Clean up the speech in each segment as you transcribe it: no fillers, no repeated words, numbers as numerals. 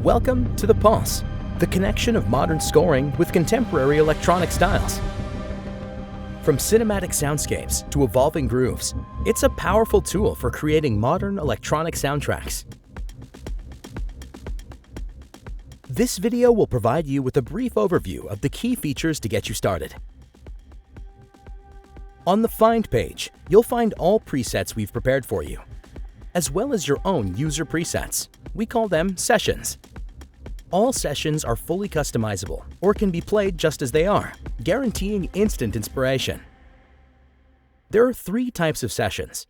Welcome to the Pulse, the connection of modern scoring with contemporary electronic styles. From cinematic soundscapes to evolving grooves, it's a powerful tool for creating modern electronic soundtracks. This video will provide you with a brief overview of the key features to get you started. On the Find page, you'll find all presets we've prepared for you, as well as your own user presets. We call them sessions. All sessions are fully customizable or can be played just as they are, guaranteeing instant inspiration. There are three types of sessions: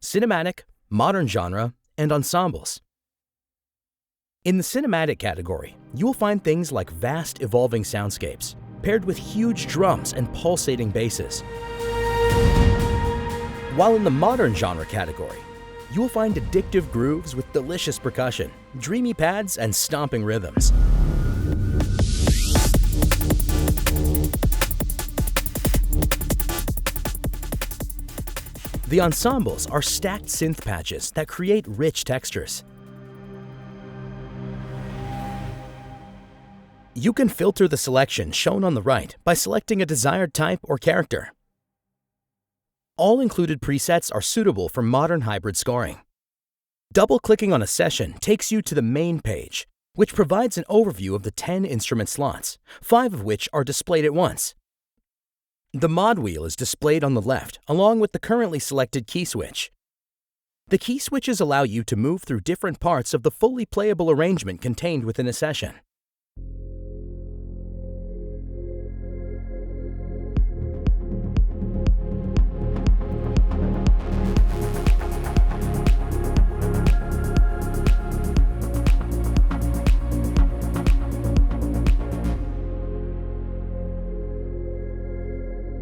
cinematic, modern genre, and ensembles. In the cinematic category, you will find things like vast evolving soundscapes, paired with huge drums and pulsating basses. While in the modern genre category, you will find addictive grooves with delicious percussion, dreamy pads, and stomping rhythms. The ensembles are stacked synth patches that create rich textures. You can filter the selection shown on the right by selecting a desired type or character. All included presets are suitable for modern hybrid scoring. Double-clicking on a session takes you to the main page, which provides an overview of the 10 instrument slots, 5 of which are displayed at once. The mod wheel is displayed on the left, along with the currently selected key switch. The key switches allow you to move through different parts of the fully playable arrangement contained within a session.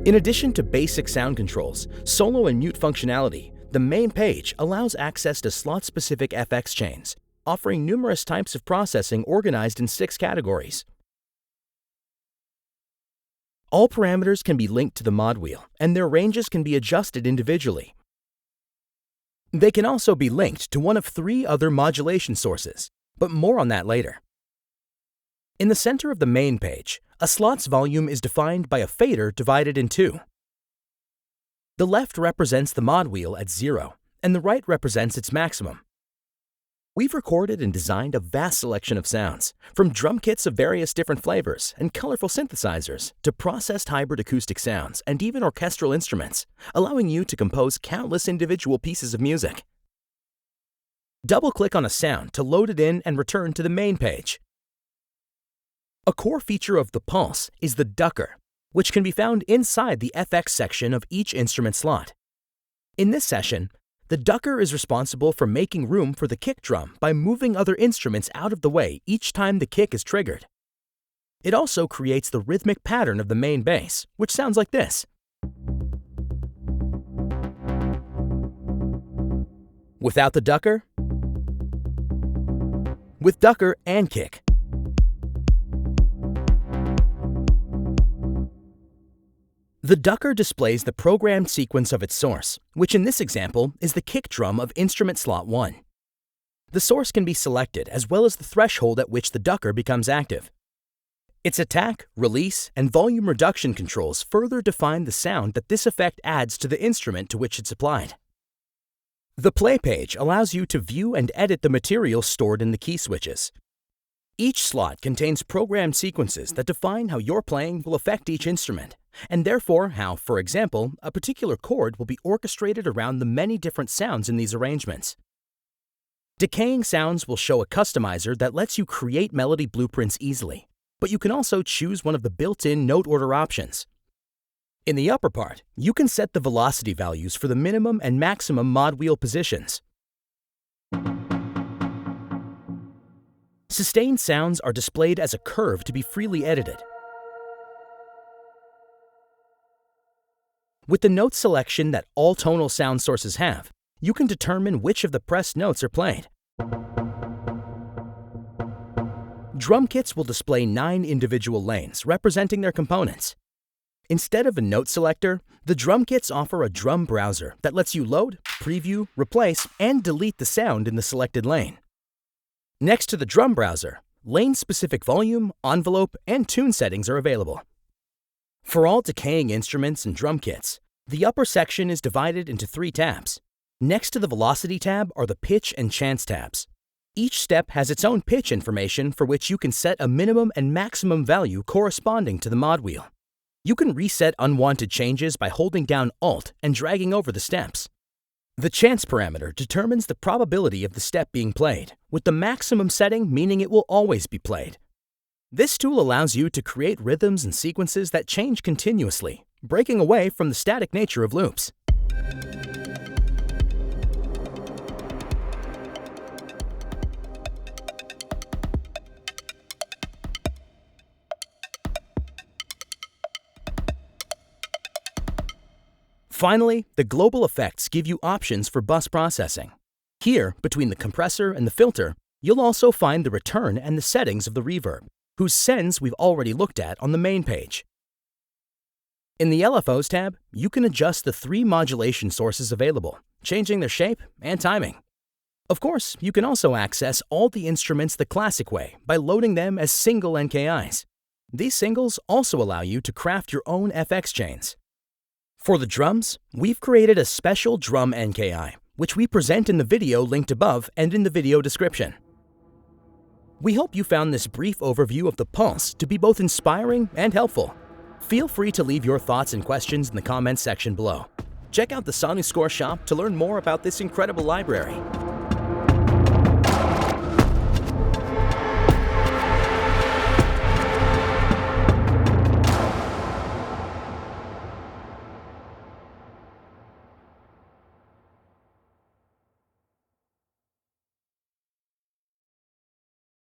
In addition to basic sound controls, solo and mute functionality, the main page allows access to slot-specific FX chains, offering numerous types of processing organized in 6 categories. All parameters can be linked to the mod wheel, and their ranges can be adjusted individually. They can also be linked to one of 3 other modulation sources, but more on that later. In the center of the main page, a slot's volume is defined by a fader divided in 2. The left represents the mod wheel at 0, and the right represents its maximum. We've recorded and designed a vast selection of sounds, from drum kits of various different flavors and colorful synthesizers to processed hybrid acoustic sounds and even orchestral instruments, allowing you to compose countless individual pieces of music. Double-click on a sound to load it in and return to the main page. A core feature of the Pulse is the ducker, which can be found inside the FX section of each instrument slot. In this session, the ducker is responsible for making room for the kick drum by moving other instruments out of the way each time the kick is triggered. It also creates the rhythmic pattern of the main bass, which sounds like this. Without the ducker, with ducker and kick. The ducker displays the programmed sequence of its source, which in this example is the kick drum of instrument slot 1. The source can be selected as well as the threshold at which the ducker becomes active. Its attack, release, and volume reduction controls further define the sound that this effect adds to the instrument to which it's applied. The play page allows you to view and edit the material stored in the key switches. Each slot contains programmed sequences that define how your playing will affect each instrument, and therefore how, for example, a particular chord will be orchestrated around the many different sounds in these arrangements. Decaying sounds will show a customizer that lets you create melody blueprints easily, but you can also choose one of the built-in note order options. In the upper part, you can set the velocity values for the minimum and maximum mod wheel positions. Sustained sounds are displayed as a curve to be freely edited. With the note selection that all tonal sound sources have, you can determine which of the pressed notes are played. Drum kits will display 9 individual lanes representing their components. Instead of a note selector, the drum kits offer a drum browser that lets you load, preview, replace, and delete the sound in the selected lane. Next to the drum browser, lane-specific volume, envelope, and tune settings are available. For all decaying instruments and drum kits, the upper section is divided into 3 tabs. Next to the velocity tab are the pitch and chance tabs. Each step has its own pitch information for which you can set a minimum and maximum value corresponding to the mod wheel. You can reset unwanted changes by holding down Alt and dragging over the steps. The chance parameter determines the probability of the step being played, with the maximum setting meaning it will always be played. This tool allows you to create rhythms and sequences that change continuously, breaking away from the static nature of loops. Finally, the global effects give you options for bus processing. Here, between the compressor and the filter, you'll also find the return and the settings of the reverb, whose sends we've already looked at on the main page. In the LFOs tab, you can adjust the 3 modulation sources available, changing their shape and timing. Of course, you can also access all the instruments the classic way by loading them as single NKIs. These singles also allow you to craft your own FX chains. For the drums, we've created a special drum NKI, which we present in the video linked above and in the video description. We hope you found this brief overview of the Pulse to be both inspiring and helpful. Feel free to leave your thoughts and questions in the comments section below. Check out the SonuScore shop to learn more about this incredible library.